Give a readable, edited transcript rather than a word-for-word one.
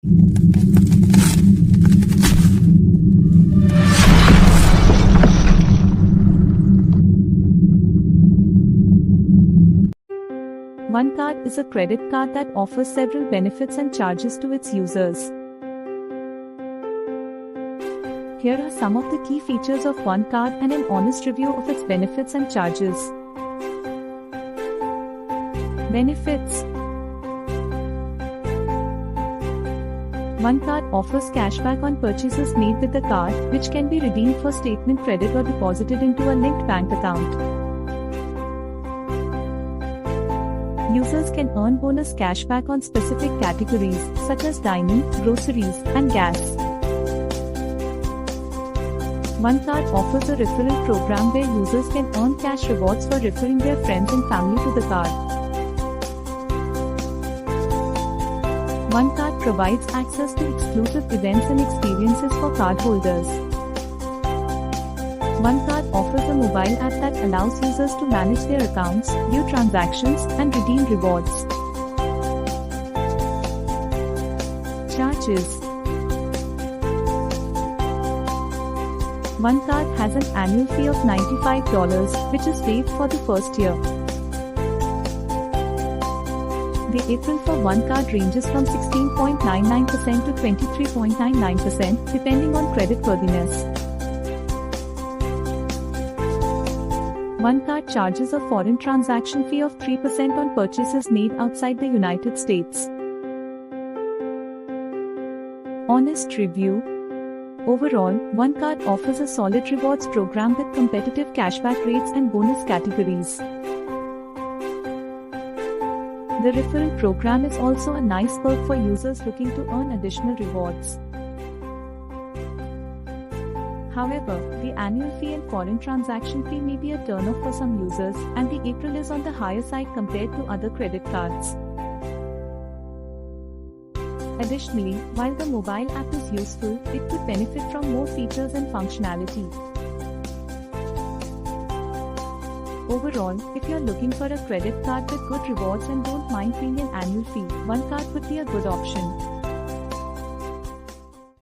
OneCard is a credit card that offers several benefits and charges to its users. Here are some of the key features of OneCard and an honest review of its benefits and charges. Benefits. OneCard offers cashback on purchases made with the card, which can be redeemed for statement credit or deposited into a linked bank account. Users can earn bonus cashback on specific categories, such as dining, groceries, and gas. OneCard offers a referral program where users can earn cash rewards for referring their friends and family to the card. OneCard provides access to exclusive events and experiences for cardholders. OneCard offers a mobile app that allows users to manage their accounts, view transactions, and redeem rewards. Charges. OneCard has an annual fee of $95, which is waived for the first year. The April for OneCard ranges from 16.99% to 23.99%, depending on creditworthiness. OneCard charges a foreign transaction fee of 3% on purchases made outside the United States. Honest review. Overall, OneCard offers a solid rewards program with competitive cashback rates and bonus categories. The referral program is also a nice perk for users looking to earn additional rewards. However, the annual fee and foreign transaction fee may be a turn-off for some users, and the April is on the higher side compared to other credit cards. Additionally, while the mobile app is useful, it could benefit from more features and functionality. Overall, if you're looking for a credit card with good rewards and don't mind paying an annual fee, OneCard would be a good option.